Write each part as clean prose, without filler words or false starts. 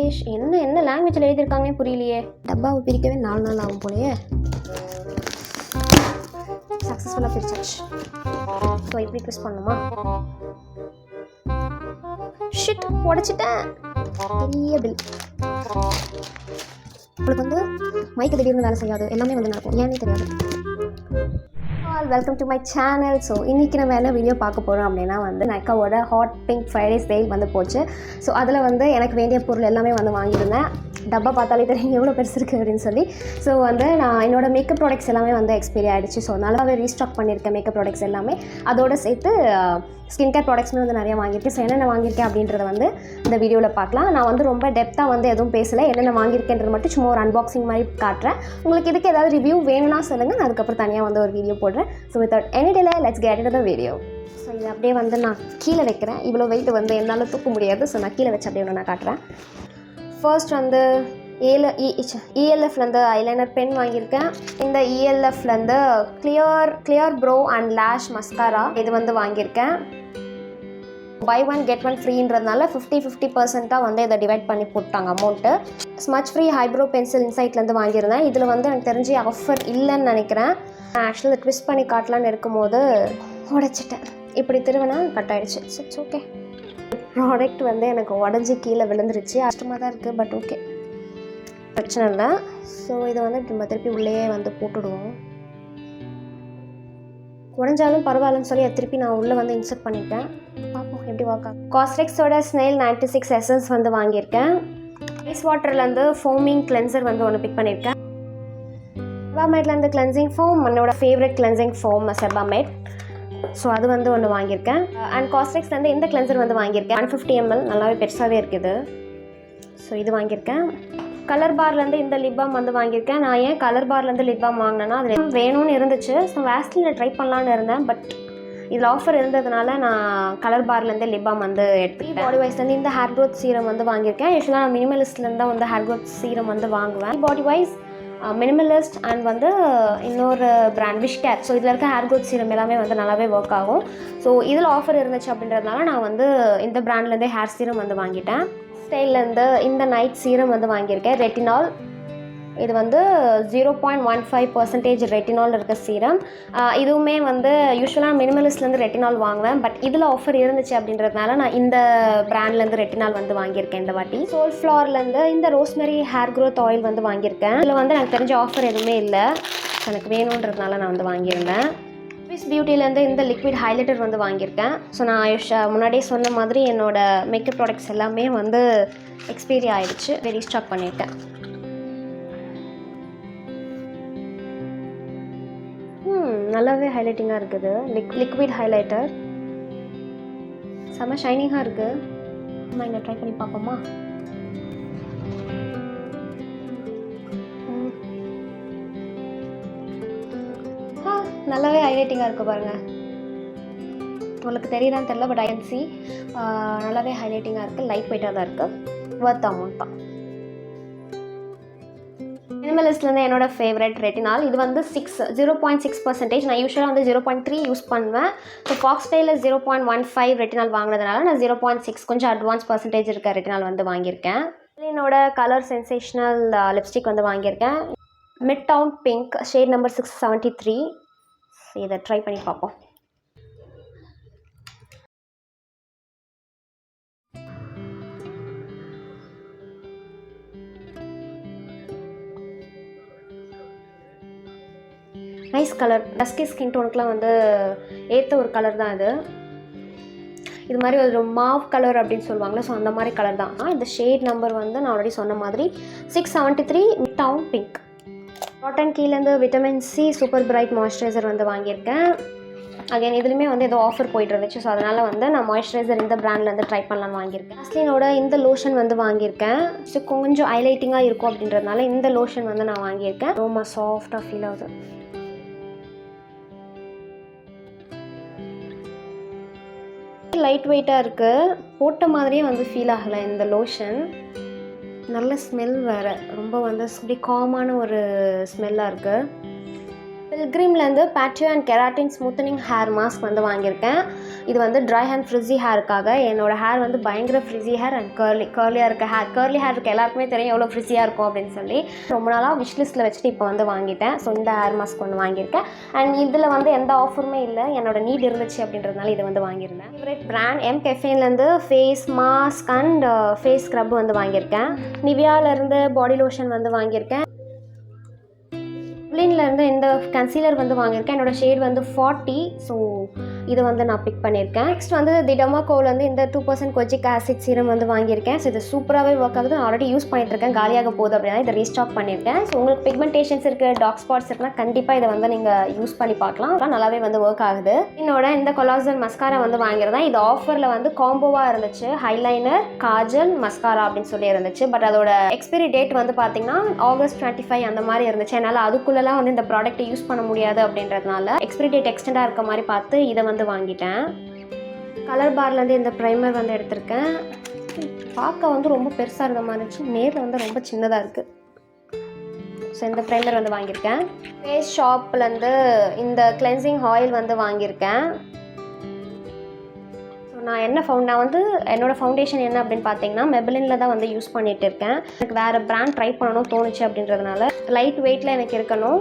English என்ன லாங்குவேஜில் எழுதியிருக்காங்கன்னே புரியலையே. டப்பாவை பிரிக்கவே 4 நாள் ஆகும் போலையே. சக்ஸஸ்ஃபுல்லாக பிரிச்சாச்சு. ஸோ இப்படி ட்விஸ்ட் பண்ணுமா? ஷிட், உடச்சிட்டேன். பெரிய பில். உங்களுக்கு வந்து மைக்கு திடீர்னு வேலை செய்யாது, எல்லாமே வந்து நடக்கும், ஏன்னே தெரியாது. Welcome to my channel. So இன்றைக்கி நம்ம என்ன வீடியோ பார்க்க போகிறோம் அப்படின்னா வந்து நைக்காவோட ஹாட் பிங்க் ஃப்ரைடே சேல் வந்து போச்சு. ஸோ அதில் வந்து எனக்கு வேண்டிய பொருள் எல்லாமே வந்து வாங்கியிருந்தேன். டப்பா பார்த்தாலே தெரியும் எவ்வளோ பெருசு இருக்குது அப்படின்னு சொல்லி. ஸோ வந்து நான் என்னோடய மேக்கப் ப்ராடக்ட்ஸ் எல்லாமே வந்து எக்ஸ்பைரி ஆகிடுச்சு. ஸோ நல்லாவே ரீஸ்டாக் பண்ணியிருக்கேன் மேக்கப் ப்ராடக்ட்ஸ் எல்லாமே. அதோடு சேர்த்து ஸ்கின் கேர் ப்ராடக்ட்ஸுமே வந்து நிறையா வாங்கியிருக்கேன். ஸோ என்னென்ன வாங்கியிருக்கேன் அப்படின்றத வந்து இந்த வீடியோவில் பார்க்கலாம். நான் வந்து ரொம்ப டெப்த்தாக வந்து எதுவும் பேசலை, என்னென்ன வாங்கியிருக்கேன்றது மட்டும் சும்மா ஒரு அன்பாக்சிங் மாதிரி காட்டுறேன். உங்களுக்கு இதுக்கு ஏதாவது ரிவ்யூ வேணும்னா சொல்லுங்கள், நான் அதுக்கப்புறம் தனியாக வந்து ஒரு வீடியோ போடுறேன். So without any delay let's get into the video. So இது அப்படியே வந்து நான் கீழே வைக்கிறேன். இவ்வளோ வெயிட் வந்து என்னால் தூக்க முடியாது. ஸோ நான் கீழே வச்சு அப்படியே ஒன்று நான் காட்டுறேன். ஃபர்ஸ்ட் வந்து இஎல்எஃப்லேருந்து ஐலைனர் பென் வாங்கியிருக்கேன். இந்த இஎல்எஃப்லேருந்து கிளியர் ப்ரோ அண்ட் லேஷ் மஸ்காரா இது வந்து வாங்கியிருக்கேன். பை ஒன் கெட் ஒன் ஃப்ரீன்றதுனால 50% வந்து இதை டிவைட் பண்ணி போட்டாங்க அமௌண்ட்டு. ஸ்மச் ஃப்ரீ ஹைப்ரோ பென்சில் இன்சைட்லேருந்து வாங்கியிருந்தேன். இதில் வந்து எனக்கு தெரிஞ்சு ஆஃபர் இல்லைன்னு நினைக்கிறேன். நான் ஆக்சுவலி ட்விஸ்ட் பண்ணி காட்டலான்னு இருக்கும்போது உடைச்சிட்டேன். இப்படி திருவினா கட் ஆகிடுச்சு. It's okay. ப்ராடக்ட் வந்து எனக்கு உடஞ்சி கீழே விழுந்துருச்சு. கஷ்டமாக தான் இருக்குது, பட் ஓகே, பிரச்சனை இல்லை. ஸோ இதை வந்து நம்ம திருப்பி உள்ளேயே வந்து போட்டுடுவோம். உடஞ்சாலும் பரவாயில்லன்னு சொல்லி அதை திருப்பி நான் உள்ளே வந்து இன்சர்ட் பண்ணிட்டேன். பார்ப்போம் எப்படி ஒர்க் ஆகும். காஸ்ரெக்ஸோட ஸ்னெயில் 96 எசன்ஸ் வந்து வாங்கியிருக்கேன். ஐஸ் வாட்டர்லேருந்து ஃபோமிங் கிளென்சர் வந்து ஒன்று பிக் பண்ணியிருக்கேன். செர்பாமேட்லேருந்து கிளென்சிங் ஃபோம், என்னோட ஃபேவரட் கிளென்சிங் ஃபோம் செர்பாமேட். ஸோ அது வந்து ஒன்று வாங்கியிருக்கேன். அண்ட் காஸ்ரெக்ஸ்லேருந்து இந்த கிளென்சர் வந்து வாங்கியிருக்கேன். 150 ml, நல்லாவே பெருசாகவே இருக்குது. ஸோ இது வாங்கியிருக்கேன். கலர் பார்லேருந்து இந்த லிப் பாம் வந்து வாங்கியிருக்கேன். நான் ஏன் கலர் பார்லேருந்து லிப் பாம் வாங்கினேன்னா அது வேணும்னு இருந்துச்சு. ஸோ வேஸ்லினில் ட்ரை பண்ணலான்னு இருந்தேன், பட் இதில் ஆஃபர் இருந்ததுனால நான் கலர் பார்லேருந்து லிப் பாம் வந்து எடுத்துக்கிட்டேன். பாடி வைஸ்லேருந்து இந்த ஹேர் க்ரோத் சீரம் வந்து வாங்கியிருக்கேன். யூஸ்வலாக நான் மினிமலிஸ்ட்லேருந்து தான் வந்து ஹேர் க்ரோத் சீரம் வந்து வாங்குவேன். பாடி வைஸ் மினிமலிஸ்ட் அண்ட் வந்து இன்னொரு பிராண்ட் விஷ் கேர். ஸோ இதில் இருக்க ஹேர் க்ரோத் சீரம் எல்லாமே வந்து நல்லாவே ஒர்க் ஆகும். ஸோ இதில் ஆஃபர் இருந்துச்சு அப்படின்றதுனால நான் வந்து இந்த பிராண்ட்லேருந்தே ஹேர் சீரம் வந்து வாங்கிட்டேன். ஸ்டைல்லேருந்து இந்த நைட் சீரம் வந்து வாங்கியிருக்கேன். ரெட்டினால், இது வந்து 0.15% ரெட்டினால் இருக்க சீரம். இதுவுமே வந்து யூஸ்வலாக மினிமலிஸ்ட்லேருந்து ரெட்டினால் வாங்குவேன், பட் இதில் ஆஃபர் இருந்துச்சு அப்படின்றதுனால நான் இந்த பிராண்ட்லேருந்து ரெட்டினால் வந்து வாங்கியிருக்கேன் இந்த வாட்டி. சோல்ஃப்ளவர்லேருந்து இந்த ரோஸ்மெரி ஹேர் க்ரோத் ஆயில் வந்து வாங்கியிருக்கேன். இதில் வந்து எனக்கு தெரிஞ்ச ஆஃபர் எதுவுமே இல்லை, எனக்கு வேணுன்றதுனால நான் வந்து வாங்கியிருந்தேன். ஸ்விஸ் பியூட்டிலேருந்து இந்த லிக்விட் ஹைலைட்டர் வந்து வாங்கியிருக்கேன். ஸோ நான் முன்னாடியே சொன்ன மாதிரி என்னோடய மேக்கப் ப்ராடக்ட்ஸ் எல்லாமே வந்து எக்ஸ்பைரி ஆகிடுச்சு, ரீஸ்டாக் பண்ணிட்டேன். நல்லாவே ஹைலைட்டிங்காக இருக்குது. லிக்விட் ஹைலைட்டர் செம்ம ஷைனிங்காக இருக்குது. நம்ம இங்கே ட்ரை பண்ணி பார்ப்போமா? நல்லாவே ஹைலைட்டிங்காக இருக்குது பாருங்கள். உங்களுக்கு தெரியுதான்னு தெரியல, பட் ஐஎன்சி நல்லாவே ஹைலைட்டிங்காக இருக்குது. லைட் வெயிட்டாக தான் இருக்குது. ஒர்த் அமௌண்ட் தான். மினிமலிஸ்ட்லேருந்து என்னோடய ஃபேவரட் ரெட்டினால், இது வந்து 0.6%. நான் யூஸ்வலாக வந்து 0.3 யூஸ் பண்ணுவேன். ஸோ ஃபாக்ஸ் ஸ்டைலில் 0.15 ரெட்டினால் வாங்கினதுனால நான் 0.6 கொஞ்சம் அட்வான்ஸ் பர்சன்டேஜ் இருக்க ரெட்டினால் வந்து வாங்கியிருக்கேன். என்னோட கலர் சென்சேஷனல் லிப்ஸ்டிக் வந்து வாங்கியிருக்கேன். Mid town pink, shade number 673. இதை ட்ரை பண்ணி பார்ப்போம். Nice colour. டஸ்கி ஸ்கின் டோனுக்குலாம் வந்து ஏற்ற ஒரு கலர் தான் இது. இது மாதிரி ஒரு மாவ் கலர் அப்படின்னு சொல்லுவாங்களே, ஸோ அந்த மாதிரி கலர் தான். இந்த ஷேட் நம்பர் வந்து நான் ஆல்ரெடி சொன்ன மாதிரி 673 மிட் டவுன் பிங்க். காட்டன் கீழேருந்து vitamin C super bright moisturiser வந்து வாங்கியிருக்கேன். அகைன் இதுலேயுமே வந்து ஏதோ ஆஃபர் போய்ட்டு இருந்துச்சு. ஸோ அதனால் வந்து நான் மாய்ஸ்சரைசர் இந்த பிராண்ட்லேருந்து ட்ரை பண்ணலான்னு வாங்கியிருக்கேன். வேஸ்லினோட இந்த லோஷன் வந்து வாங்கியிருக்கேன். ஸோ கொஞ்சம் ஹைலைட்டிங்காக இருக்கும் அப்படின்றதுனால இந்த லோஷன் வந்து நான் வாங்கியிருக்கேன். ரொம்ப சாஃப்டாக ஃபீல் ஆகுது. லைட் வெயிட்டாக இருக்குது, போட்ட மாதிரியே வந்து ஃபீல் ஆகலை இந்த லோஷன். நல்ல ஸ்மெல் வேறு, ரொம்ப வந்து இப்படி காமான ஒரு ஸ்மெல்லாக இருக்குது. பில்கிரிம்லேருந்து Patua and keratin smoothening hair mask வந்து வாங்கியிருக்கேன். இது வந்து ட்ரை அண்ட் ஃப்ரிஸி ஹேருக்காக. என்னோடய ஹேர் வந்து பயங்கர ஃப்ரிஸி ஹேர் அண்ட் கர்லியாக இருக்க ஹேர். கர்லி ஹேர் இருக்க எல்லாருக்குமே தெரியும் எவ்வளோ ஃப்ரிஸியாக இருக்கும் அப்படின்னு சொல்லி. ரொம்ப நாளாக விஷ் லிஸ்ட்டில் வச்சுட்டு இப்போ வந்து வாங்கிட்டேன். ஸோ இந்த ஹேர் மாஸ்க் ஒன்று வாங்கியிருக்கேன். அண்ட் இதில் வந்து எந்த ஆஃபருமே இல்லை, என்னோட நீட் இருந்துச்சு அப்படின்றதுனால இதை வந்து வாங்கியிருந்தேன். ஃபேவரட் பிராண்ட் எம்கெஃபேன்லேருந்து face mask and face scrub வந்து வாங்கியிருக்கேன். நிவியாவிலேருந்து பாடி லோஷன் வந்து வாங்கியிருக்கேன். இருந்து இந்த கன்சீலர் வந்து வாங்கியிருக்கேன். என்னோடய ஷேட் வந்து 40. ஸோ இதை வந்து நான் பிக் பண்ணியிருக்கேன். நெக்ஸ்ட் வந்து தி டெர்மாகோலேருந்து இந்த 2% கொஜிக் ஆசிட் சீரம் வந்து வாங்கியிருக்கேன். ஸோ இது சூப்பராகவே ஒர்க் ஆகுது. நான் ஆல்ரெடி யூஸ் பண்ணிட்டுருக்கேன். காலியாக போகுது அப்படின்னா இதை ரீஸ்டாக் பண்ணியிருக்கேன். ஸோ உங்களுக்கு பிக்மெண்டேஷன்ஸ் இருக்குது, டார்க் ஸ்பாட்ஸ் இருக்குன்னா கண்டிப்பாக இதை வந்து நீங்கள் யூஸ் பண்ணி பார்க்கலாம். நல்லாவே வந்து ஒர்க் ஆகுது. என்னோட இந்த கொலாஜன் மஸ்காரா வந்து வாங்கியிருந்தேன். இது ஆஃபரில் வந்து காம்போவாக இருந்துச்சு. ஹைலைனர், காஜல், மஸ்காரா அப்படின்னு சொல்லி இருந்துச்சு. பட் அதோட எக்ஸ்பைரி டேட் வந்து பார்த்தீங்கன்னா August 25 அந்த மாதிரி இருந்துச்சு. என்னால் அதுக்குள்ளெல்லாம் வந்து இந்த ப்ராடக்ட்டை யூஸ் பண்ண முடியாது அப்படின்றதுனால எக்ஸ்பைரி டேட் எக்ஸ்டெண்டாக இருக்க மாதிரி பார்த்து இதை வந்து வாங்கிட்டேன். கலர் பார்லேருந்து இந்த ப்ரைமர் வந்து எடுத்திருக்கேன். பார்க்க வந்து ரொம்ப பெருசாக இருந்த மாதிரி இருந்துச்சு, நேரில் வந்து ரொம்ப சின்னதாக இருக்குது. ஸோ இந்த ப்ரைமர் வந்து வாங்கியிருக்கேன். ஃபேஸ் ஷாப்லேருந்து இந்த கிளென்சிங் ஆயில் வந்து வாங்கியிருக்கேன். நான் வந்து என்னோடய ஃபவுண்டேஷன் என்ன அப்படின்னு பார்த்தீங்கன்னா மெபிலினில் தான் வந்து யூஸ் பண்ணிகிட்டு இருக்கேன். எனக்கு வேறு பிராண்ட் ட்ரை பண்ணணும் தோணுச்சு அப்படின்றதுனால லைட் வெயிட்டில் எனக்கு இருக்கணும்,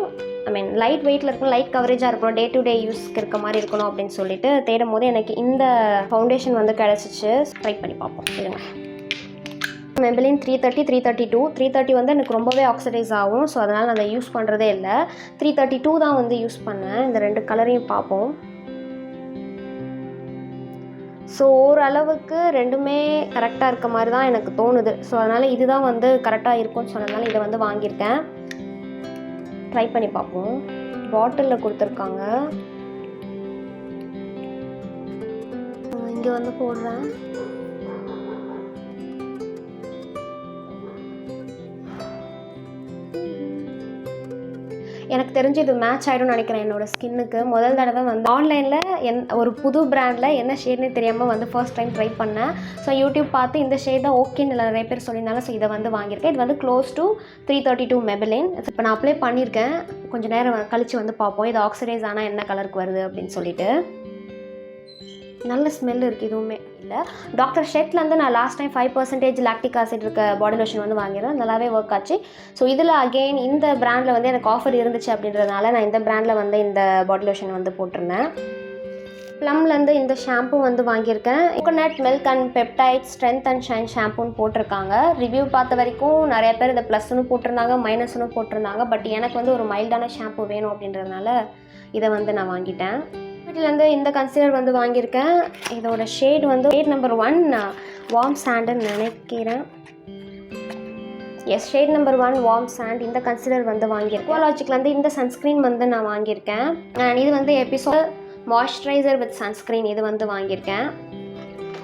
லைட் வெயிட்டில் இருக்கணும், லைட் கவரேஜாக இருக்கணும், டே டு டே யூஸ்க்கு இருக்க மாதிரி இருக்கணும் அப்படின்னு சொல்லிட்டு தேடும் போது எனக்கு இந்த ஃபவுண்டேஷன் வந்து கிடச்சிச்சு. ட்ரை பண்ணி பார்ப்போம். இல்லைங்க, மெபிலின் 330, 332. 330 வந்து எனக்கு ரொம்பவே ஆக்சிடைஸ் ஆகும். ஸோ அதனால் நான் அதை யூஸ் பண்ணுறதே இல்லை. 332 தான் வந்து யூஸ் பண்ணேன். இந்த ரெண்டு கலரையும் பார்ப்போம். ஸோ ஓரளவுக்கு ரெண்டுமே கரெக்டாக இருக்க மாதிரி தான் எனக்கு தோணுது. ஸோ அதனால் இதுதான் வந்து கரெக்டாக இருக்கும்னு சொன்னதுனால இதை வந்து வாங்கியிருக்கேன். ட்ரை பண்ணி பார்ப்போம். பாட்டிலில் கொடுத்துருக்காங்க. இங்கே வந்து போடுறேன். எனக்கு தெரிஞ்சு இது மேட்ச் ஆகிடும்னு நினைக்கிறேன் என்னோடய ஸ்கின்னுக்கு. முதல் தடவை வந்து ஆன்லைனில் ஒரு புது பிராண்டில் என்ன ஷேட்னே தெரியாமல் வந்து ஃபர்ஸ்ட் டைம் ட்ரை பண்ணேன். ஸோ யூடியூப் பார்த்து இந்த ஷேட் தான் ஓகேன்னு நிறைய பேர் சொல்லியிருந்தாலும் ஸோ இதை வந்து வாங்கியிருக்கேன். இது வந்து க்ளோஸ் டு 332 மெபிலின். இப்போ நான் அப்ளை பண்ணியிருக்கேன். கொஞ்சம் நேரம் கழித்து வந்து பார்ப்போம் இது ஆக்சிடைஸ் ஆனால் என்ன கலருக்கு வருது அப்படின்னு சொல்லிட்டு. நல்ல ஸ்மெல் இருக்குது. இதுவுமே இல்லை. டாக்டர் ஷெட்லேருந்து நான் லாஸ்ட் டைம் 5% லாக்டிக் ஆசிட் இருக்க பாடி லோஷன் வந்து வாங்கிடுறேன். நல்லாவே ஒர்க் ஆச்சு. ஸோ இதில் அகெயின் இந்த பிராண்டில் வந்து எனக்கு ஆஃபர் இருந்துச்சு அப்படின்றதுனால நான் இந்த பிராண்டில் வந்து இந்த பாடி லோஷன் வந்து போட்டிருந்தேன். ப்ளம்லேருந்து இந்த ஷாம்பு வந்து வாங்கியிருக்கேன். Coconut milk and peptide strength and shine ஷாம்புன்னு போட்டிருக்காங்க. ரிவ்யூ பார்த்த வரைக்கும் நிறைய பேர் இதை ப்ளஸ்ன்னு போட்டிருந்தாங்க, மைனஸ்ன்னு போட்டிருந்தாங்க. பட் எனக்கு வந்து ஒரு மைல்டான ஷாம்பு வேணும் அப்படின்றதுனால இதை வந்து நான் வாங்கிட்டேன். வீட்டிலேருந்து இந்த கன்சீலர் வந்து வாங்கியிருக்கேன். இதோட ஷேட் வந்து ஷேட் நம்பர் 1 வார்ம் சாண்டுன்னு நினைக்கிறேன். Yes, shade number 1 warm sand. இந்த கன்சீலர் வந்து வாங்கியிருக்கேன். கோலாஜிக்லேருந்து இந்த சன்ஸ்க்ரீன் வந்து நான் வாங்கியிருக்கேன். அண்ட் இது வந்து எபிசோட் மாய்ஸ்சரைசர் வித் சன்ஸ்க்ரீன் இது வந்து வாங்கியிருக்கேன்.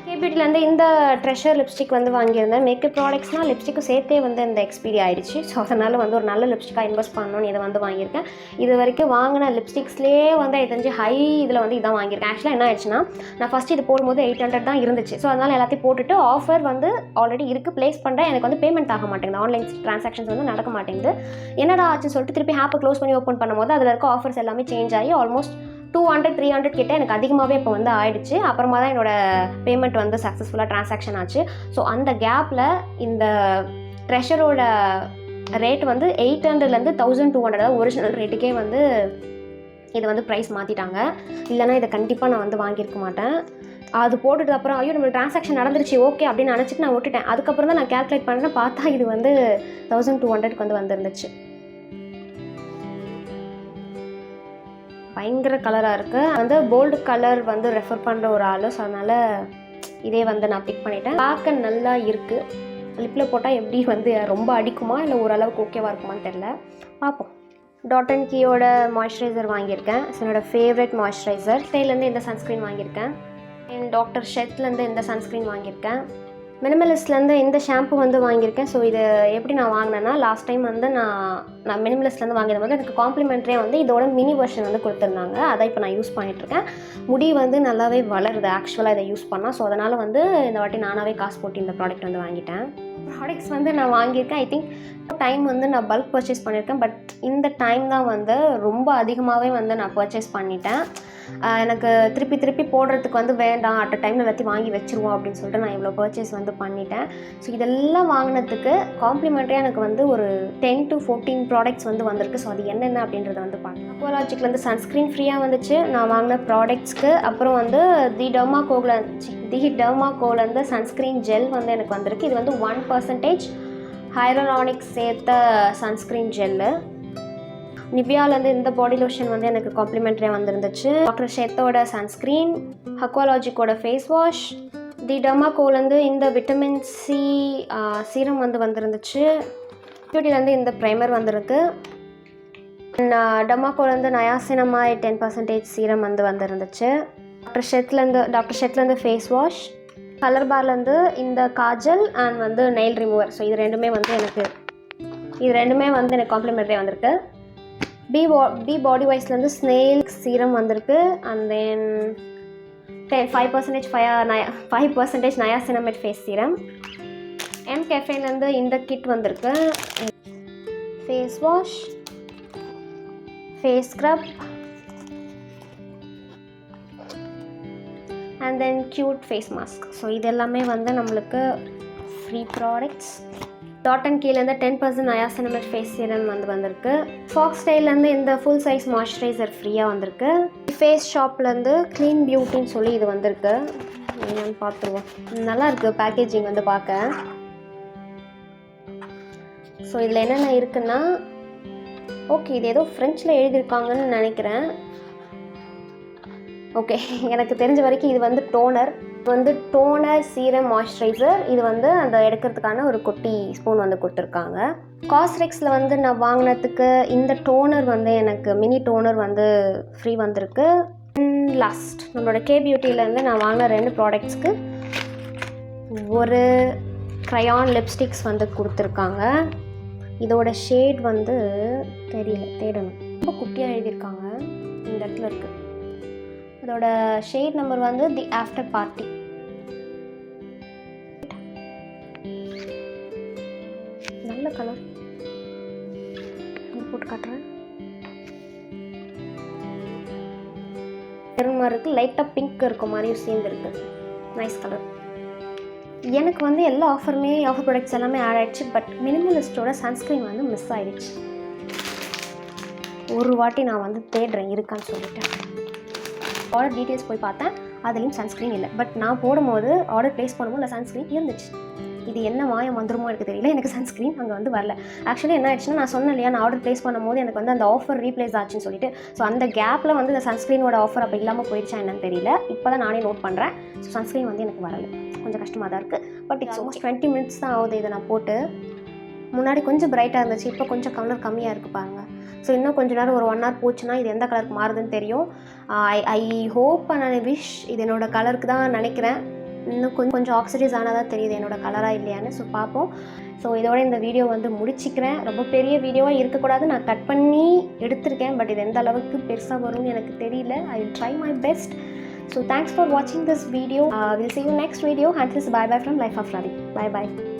கேபிட்லேருந்து இந்த ட்ரெஷர் லிப்ஸ்டிக் வந்து வாங்கியிருந்தேன். மேக்கப் ப்ராடக்ட்ஸ்னால் லிப்ஸ்டிக்கு சேர்த்தே வந்து இந்த எக்ஸ்பீரி ஆகிடுச்சு. ஸோ அதனால் வந்து ஒரு நல்ல லிப்ஸ்டிக்காக இன்வெஸ்ட் பண்ணணும்னு இதை வந்து வாங்கியிருக்கேன். இது வரைக்கும் வாங்கின லிப்ஸ்டிக்ஸ்லேயே வந்து எனக்கு தெரிஞ்சு ஹை இதில் வந்து இதான் வாங்கியிருக்கேன். ஆக்சுவலாக என்ன ஆயிடுச்சுன்னா நான் ஃபஸ்ட்டு இது போடும்போது 800 தான் இருந்துச்சு. ஸோ அதனால் எல்லாத்தையும் போட்டுட்டு ஆஃபர் வந்து ஆல்ரெடி இருக்குது, ப்ளேஸ் பண்ணுறேன். எனக்கு வந்து பேமெண்ட் ஆக மாட்டேங்குது, ஆன்லைன் ட்ரான்சாக்ஷன்ஸ் வந்து நடக்க மாட்டேங்குது. என்னடா ஆச்சுன்னு சொல்லிட்டு திருப்பி ஆப்பை க்ளோஸ் பண்ணி ஓப்பன் பண்ணும்போது அதில் இருக்க ஆஃபர்ஸ் எல்லாமே சேஞ்ச் ஆகி ஆல்மோஸ்ட் 200-300 கிட்ட எனக்கு அதிகமாகவே இப்போ வந்து ஆயிடுச்சு. அப்புறமா தான் என்னோடய பேமெண்ட் வந்து சக்ஸஸ்ஃபுல்லாக ட்ரான்சாக்ஷன் ஆச்சு. ஸோ அந்த கேப்பில் இந்த ட்ரெஷரோட ரேட் வந்து 800லேருந்து 1200, அதாவது ஒரிஜினல் ரேட்டுக்கே வந்து இது வந்து ப்ரைஸ் மாற்றிட்டாங்க. இல்லைனா இதை கண்டிப்பாக நான் வந்து வாங்கியிருக்க மாட்டேன். அது போட்டுட்டு அப்புறம் ஐயோ நம்மளுக்கு ட்ரான்சாக்ஷன் நடந்துருச்சு ஓகே அப்படின்னு நினச்சிட்டு நான் விட்டுட்டேன். அதுக்கப்புறம் தான் நான் கேல்குலேட் பண்ணேன், பார்த்தா இது வந்து 1200க்கு வந்து வந்துருந்துச்சு. பயங்கர கலராக இருக்குது. வந்து போல்டு கலர் வந்து ரெஃபர் பண்ணுற ஒரு ஆள். ஸோ அதனால் இதே வந்து நான் பிக் பண்ணிட்டேன். பார்க்க நல்லா இருக்குது. லிப்பில் போட்டால் எப்படி வந்து ரொம்ப அடிக்குமா இல்லை ஓரளவுக்கு ஓகேவாக இருக்குமான்னு தெரில, பார்ப்போம். டாட் அண்ட் கீயோட மாய்ஸ்சரைசர் வாங்கியிருக்கேன். என்னோடய ஃபேவரட் மாய்ஸ்சரைசர். ஸ்டைலேருந்து இந்த சன்ஸ்க்ரீன் வாங்கியிருக்கேன். அண்ட் டாக்டர் ஷெட்லேருந்து இந்த சன்ஸ்க்ரீன் வாங்கியிருக்கேன். மினிமலிஸ்ட்லேருந்து இந்த ஷாம்பு வந்து வாங்கியிருக்கேன். ஸோ இது எப்படி நான் வாங்கினேன்னா லாஸ்ட் டைம் வந்து நான் மினிமலிஸ்ட்லேருந்து வாங்கிடும் போது எனக்கு காம்ப்ளிமெண்ட்ரியாக வந்து இதோட மினி வெர்ஷன் வந்து கொடுத்துருந்தாங்க. அதை இப்போ நான் யூஸ் பண்ணிகிட்ருக்கேன். முடி வந்து நல்லாவே வளருது ஆக்சுவலாக இதை யூஸ் பண்ணால். ஸோ அதனால் வந்து இந்த வாட்டி நானாகவே காசு போட்டு இந்த ப்ராடக்ட் வந்து வாங்கிட்டேன். ப்ராடக்ட்ஸ் வந்து நான் வாங்கியிருக்கேன். ஐ திங்க் டைம் வந்து நான் பல்க் பர்ச்சேஸ் பண்ணியிருக்கேன். பட் இந்த டைம் தான் வந்து ரொம்ப அதிகமாகவே வந்து நான் பர்ச்சேஸ் பண்ணிட்டேன். எனக்கு திருப்பி போடுறதுக்கு வந்து வேண்டாம், அட் அ டைமில் எல்லாத்தையும் வாங்கி வச்சுருவோம் அப்படின்னு சொல்லிட்டு நான் இவ்வளோ பர்ச்சேஸ் வந்து பண்ணிட்டேன். ஸோ இதெல்லாம் வாங்கினதுக்கு காம்ப்ளிமெண்ட்ரியாக எனக்கு வந்து ஒரு 10 to 14 ப்ராடக்ட்ஸ் வந்து வந்திருக்கு. ஸோ அது என்னென்ன அப்படின்றத வந்து பார்க்கலாம். அக்வாலாஜிக்லேருந்து சன்ஸ்க்ரீன் ஃப்ரீயாக வந்துச்சு நான் வாங்கின ப்ராடக்ட்ஸ்க்கு. அப்புறம் வந்து தி டெர்மாகோலேருந்து சன்ஸ்க்ரீன் ஜெல் வந்து எனக்கு வந்திருக்கு. இது வந்து 1% ஹைலூரானிக் சேர்த்த சன்ஸ்க்ரீன் ஜெல்லு. நிவ்யாலேருந்து இந்த பாடி லோஷன் வந்து எனக்கு காம்ப்ளிமெண்ட்ரியாக வந்துருந்துச்சு. டாக்டர் ஷெத்தோட சன்ஸ்க்ரீன், அக்வாலாஜிக்கோட ஃபேஸ் வாஷ், தி டெர்மாகோலேருந்து இந்த விட்டமின் சி சீரம் வந்து வந்துருந்துச்சு. பியூட்டிலேருந்து இந்த ப்ரைமர் வந்திருக்கு. டெர்மாகோலேருந்து நயாசினமைட் 10% சீரம் வந்து வந்துருந்துச்சு. டாக்டர் ஷெத்லேருந்து ஃபேஸ் வாஷ், கலர் பார்லேருந்து இந்த காஜல் அண்ட் வந்து நெயில் ரிமூவர். ஸோ இது ரெண்டுமே வந்து எனக்கு காம்ப்ளிமெண்ட்ரியாக வந்திருக்கு. பி பாடி வைஸ்லேருந்து ஸ்னெயில் சீரம் வந்திருக்கு. And then 5% niacinamide face serum. M கெஃபேலேருந்து இந்த கிட் வந்திருக்கு. Face wash, face scrub and then cute face mask. So இது எல்லாமே வந்து நம்மளுக்கு ஃப்ரீ ப்ராடக்ட்ஸ். டாட் அண்ட் கீழேருந்து 10% நயாசினமைட் ஃபேஸ் சீரம் வந்து வந்திருக்கு. ஃபாக்ஸ் ஸ்டைல்லேருந்து இந்த ஃபுல் சைஸ் மாய்ஸ்சரைசர் ஃப்ரீயாக வந்திருக்கு. ஃபேஸ் ஷாப்லேருந்து க்ளீன் பியூட்டின்னு சொல்லி இது வந்திருக்கு. என்னென்னு பார்த்துருவோம். நல்லா இருக்குது பேக்கேஜிங் வந்து பார்க்க. ஸோ இதில் என்னென்ன இருக்குன்னா, ஓகே இது ஏதோ ஃப்ரெஞ்சில் எழுதியிருக்காங்கன்னு நினைக்கிறேன். ஓகே எனக்கு தெரிஞ்ச வரைக்கும் இது வந்து டோனர் சீரம் மாய்ஸ்சரைசர். இது வந்து அந்த எடுக்கிறதுக்கான ஒரு குட்டி ஸ்பூன் வந்து கொடுத்துருக்காங்க. காஸ்ரெக்ஸில் வந்து நான் வாங்கினதுக்கு இந்த டோனர் வந்து எனக்கு மினி டோனர் வந்து ஃப்ரீ வந்திருக்கு. லாஸ்ட் நம்மளோட கே பியூட்டிலேருந்து நான் வாங்கின 2 ப்ராடக்ட்ஸ்க்கு ஒரு க்ரையான் லிப்ஸ்டிக்ஸ் வந்து கொடுத்துருக்காங்க. இதோட ஷேட் வந்து தேடணும். ரொம்ப குட்டியாக எழுதியிருக்காங்க, இந்த இடத்துல இருக்குது. இதோட ஷேட் நம்பர் வந்து தி ஆஃப்டர் பார்ட்டி. நல்ல கலர் போட்டு காட்டுறேன். மாதிரி இருக்குது, லைட்டாக பிங்க் இருக்க மாதிரி சேர்ந்துருக்கு. Nice colour. எனக்கு வந்து எல்லா ஆஃபர் ப்ராடக்ட்ஸ் எல்லாமே ஆட் ஆகிடுச்சு. பட் மினிமலிஸ்ட்டோட சன்ஸ்க்ரீன் வந்து மிஸ் ஆகிடுச்சு. ஒரு வாட்டி நான் வந்து தேடுறேன் இருக்கான்னு சொல்லிட்டேன். ஆர்டர் டீட்டெயில்ஸ் போய் பார்த்தேன், அதுலேயும் சன்ஸ்க்ரீன் இல்லை. பட் நான் போடும்போது ஆர்டர் ப்ளேஸ் பண்ணும்போது இல்லை சன்ஸ்க்ரீன் இருந்துச்சு. இது என்ன மாயம் வந்துருமோ எனக்கு தெரியல. எனக்கு சன்ஸ்க்ரீன் அங்கே வந்து வரல. ஆக்சுவலி என்ன ஆயிடுச்சுன்னா, நான் சொன்னேன் இல்லையா, நான் ஆர்டர் ப்ளேஸ் பண்ணும்போது எனக்கு வந்து அந்த ஆஃபர் ரீப்ளேஸ் ஆச்சுன்னு சொல்லிட்டு. ஸோ அந்த கேப்பில் வந்து இந்த சன்ஸ்க்ரீனோட ஆஃபர் அப்போ இல்லாமல் போயிடுச்சா என்னன்னு தெரியல. இப்போ தான் நானே நோட் பண்ணுறேன். ஸோ சன்ஸ்க்ரீன் வந்து எனக்கு வரல. கொஞ்சம் கஷ்டமாக தான் இருக்குது. பட் இட்ஸ் ஆல்மோஸ்ட் 20 minutes தான் ஆகுது இதை நான் போட்டு. முன்னாடி கொஞ்சம் பிரைட்டாக இருந்துச்சு, இப்போ கொஞ்சம் கலர் கம்மியாக இருக்குது பாருங்கள். ஸோ இன்னும் கொஞ்சம் நேரம் ஒரு 1 hour போச்சுன்னா இது எந்த கலருக்கு மாறுதுன்னு தெரியும். I hope and I wish இது என்னோடய கலருக்கு தான் நினைக்கிறேன். இன்னும் கொஞ்சம் ஆக்சிடைஸ் ஆனால் தான் தெரியுது என்னோடய கலராக இல்லையான்னு. ஸோ பார்ப்போம். ஸோ இதோட இந்த வீடியோ வந்து முடிச்சிக்கிறேன். ரொம்ப பெரிய வீடியோவாக இருக்கக்கூடாது, நான் கட் பண்ணி எடுத்திருக்கேன். பட் இது எந்த அளவுக்கு பெருசாக வரும்னு எனக்கு தெரியல. I will try my best. So thanks for watching this video. We'll see you next video. Until bye bye from Life of Ravi. Bye bye.